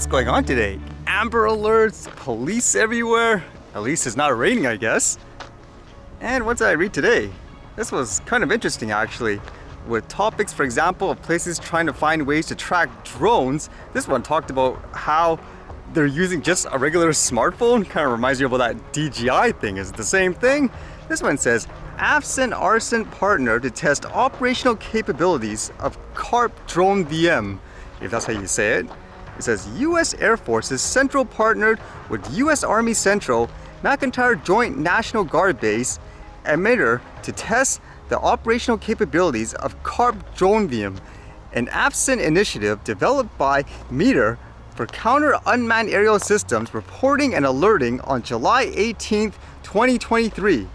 What's going on today? Amber alerts, police everywhere. At least it's not raining, I guess. And what did I read today? This was kind of interesting actually. With topics, for example, of places trying to find ways to track drones. This one talked about how they're using just a regular smartphone. Kind of reminds you of that DJI thing. Is it the same thing? This one says, absent arson partner to test operational capabilities of CARPE Dronvm, if that's how you say it. It says U.S. Air Force is central partnered with U.S. Army Central McIntyre Joint National Guard Base emitter to test the operational capabilities of CARPE Dronvm, an absent initiative developed by METR for counter unmanned aerial systems reporting and alerting on July 18, 2023.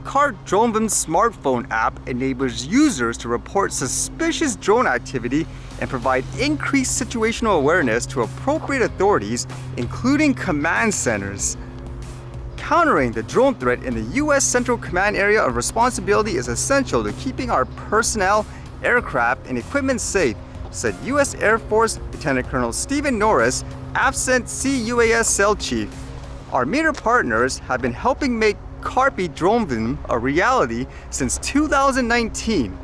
CARPE Dronvm smartphone app enables users to report suspicious drone activity and provide increased situational awareness to appropriate authorities, including command centers. Countering the drone threat in the U.S. Central Command area of responsibility is essential to keeping our personnel, aircraft, and equipment safe, said U.S. Air Force Lieutenant Colonel Stephen Norris, absent CUAS Cell Chief. Our METR partners have been helping make CARPE Dronvm a reality since 2019.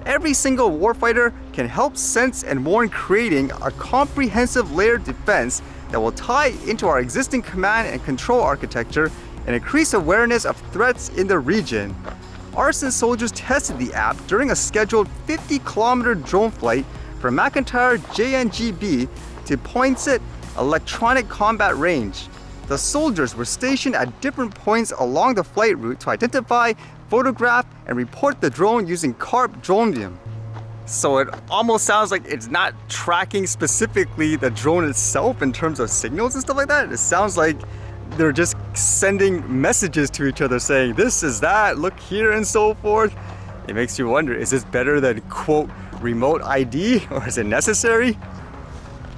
Every single warfighter can help sense and warn, creating a comprehensive layered defense that will tie into our existing command and control architecture and increase awareness of threats in the region. Arson soldiers tested the app during a scheduled 50-kilometer drone flight from McIntyre JNGB to Poinsett Electronic Combat Range. The soldiers were stationed at different points along the flight route to identify, photograph, and report the drone using CARPE Dronvm. So it almost sounds like it's not tracking specifically the drone itself in terms of signals and stuff like that. It sounds like they're just sending messages to each other saying, this is that, look here, and so forth. It makes you wonder, is this better than, quote, remote ID, or is it necessary?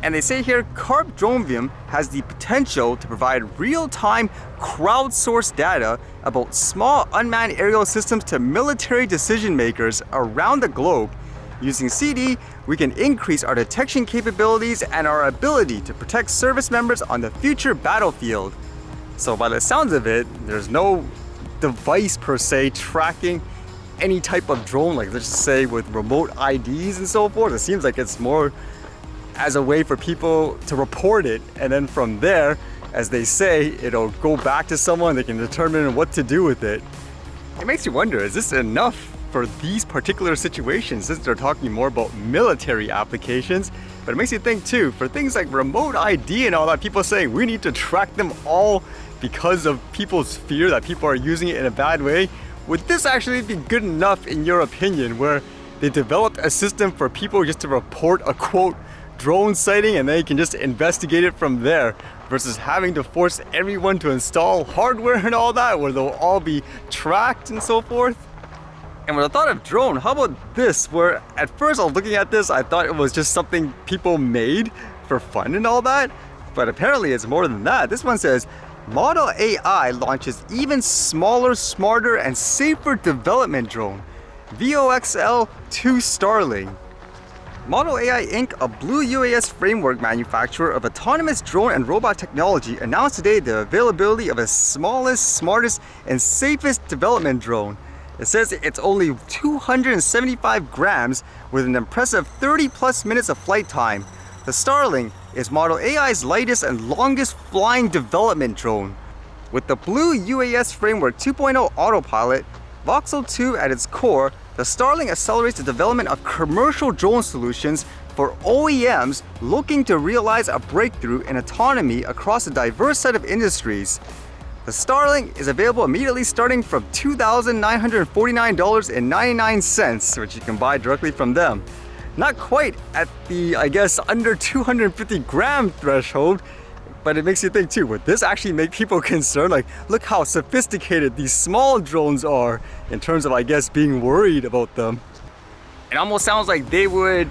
And they say here, CARPE Dronvm has the potential to provide real-time crowdsourced data about small unmanned aerial systems to military decision makers around the globe. Using CD, we can increase our detection capabilities and our ability to protect service members on the future battlefield. So by the sounds of it, there's no device per se tracking any type of drone, like let's just say with remote IDs and so forth. It seems like it's more as a way for people to report it, and then from there, as they say, it'll go back to someone, they can determine what to do with it. It makes you wonder, is this enough for these particular situations, since they're talking more about military applications? But it makes you think too, for things like remote ID and all that, people saying we need to track them all because of people's fear that people are using it in a bad way. Would this actually be good enough in your opinion, where they developed a system for people just to report a quote drone sighting and they can just investigate it from there, versus having to force everyone to install hardware and all that, where they'll all be tracked and so forth? And when I thought of drone, how about this, where at first I was looking at this, I thought it was just something people made for fun and all that, but apparently it's more than that. This one says, ModelAI launches even smaller, smarter, and safer development drone, VOXL 2 Starling. ModelAI Inc., a Blue UAS framework manufacturer of autonomous drone and robot technology, announced today the availability of its smallest, smartest, and safest development drone. It says it's only 275 grams with an impressive 30+ minutes of flight time. The Starling is ModelAI's lightest and longest flying development drone. With the Blue UAS Framework 2.0 autopilot, VOXL 2 at its core, the Starling accelerates the development of commercial drone solutions for OEMs looking to realize a breakthrough in autonomy across a diverse set of industries. The Starling is available immediately starting from $2,949.99, which you can buy directly from them. Not quite at the, I guess, under 250 gram threshold, but it makes you think too, would this actually make people concerned? Like, look how sophisticated these small drones are in terms of, I guess, being worried about them. It almost sounds like they would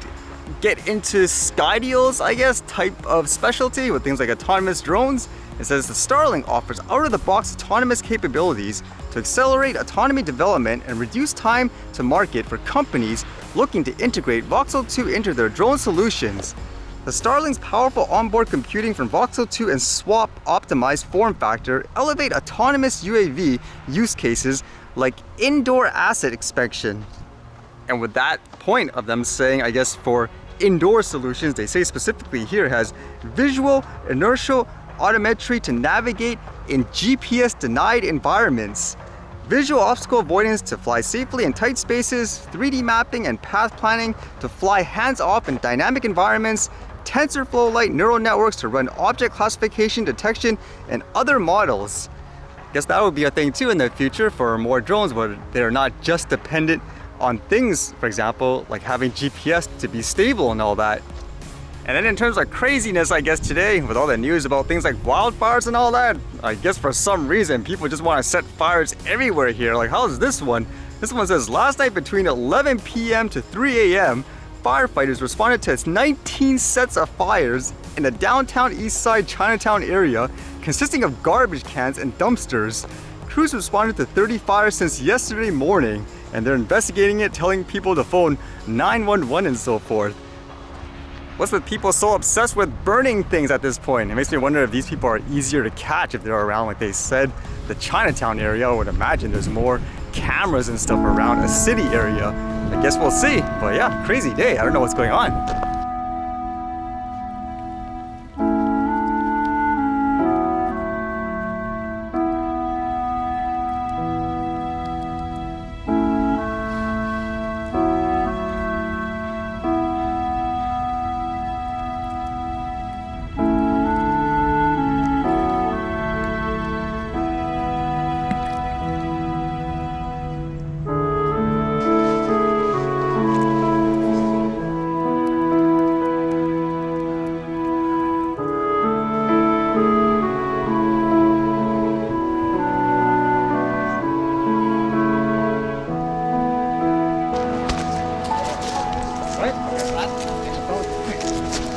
get into Skydeal's, I guess, type of specialty with things like autonomous drones. It says the Starling offers out-of-the-box autonomous capabilities to accelerate autonomy development and reduce time to market for companies looking to integrate VOXL 2 into their drone solutions. The Starling's powerful onboard computing from VOXL 2 and SWAP optimized form factor elevate autonomous UAV use cases like indoor asset inspection. And with that point of them saying, I guess for indoor solutions, they say specifically here has visual inertial odometry to navigate in GPS denied environments, visual obstacle avoidance to fly safely in tight spaces, 3D mapping and path planning to fly hands-off in dynamic environments, TensorFlow-like neural networks to run object classification, detection, and other models. I guess that would be a thing too in the future for more drones where they're not just dependent on things, for example, like having GPS to be stable and all that. And then in terms of craziness, I guess today, with all the news about things like wildfires and all that, I guess for some reason, people just want to set fires everywhere here. Like, how is this one? This one says, last night between 11 p.m. to 3 a.m., firefighters responded to 19 sets of fires in the downtown east side Chinatown area, consisting of garbage cans and dumpsters. Crews responded to 30 fires since yesterday morning, and they're investigating it, telling people to phone 911 and so forth. What's with people so obsessed with burning things at this point? It makes me wonder if these people are easier to catch if they're around, like they said, the Chinatown area. I would imagine there's more cameras and stuff around a city area. I guess we'll see. But yeah, crazy day. I don't know what's going on.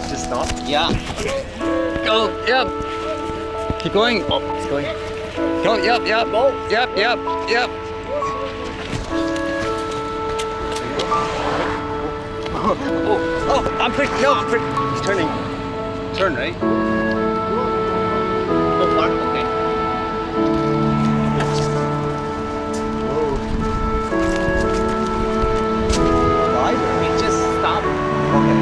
Just stop? Yeah. Go, yep. Keep going. Oh, it's going. Go, yep, yep. Go. Yep, yep, yep. Oh, I'm pretty, no, I'm pretty. He's turning. Turn, right? Go far? Okay. Right? We just stop. Okay.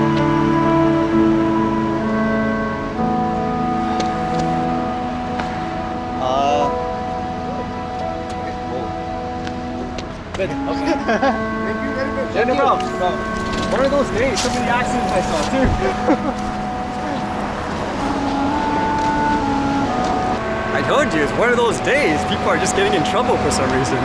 Good. Okay. Thank you, very good. Yeah, no problem. No. One of those days, so many accidents I saw too. I told you, it's one of those days. People are just getting in trouble for some reason.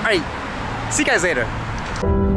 Alright, see you guys later.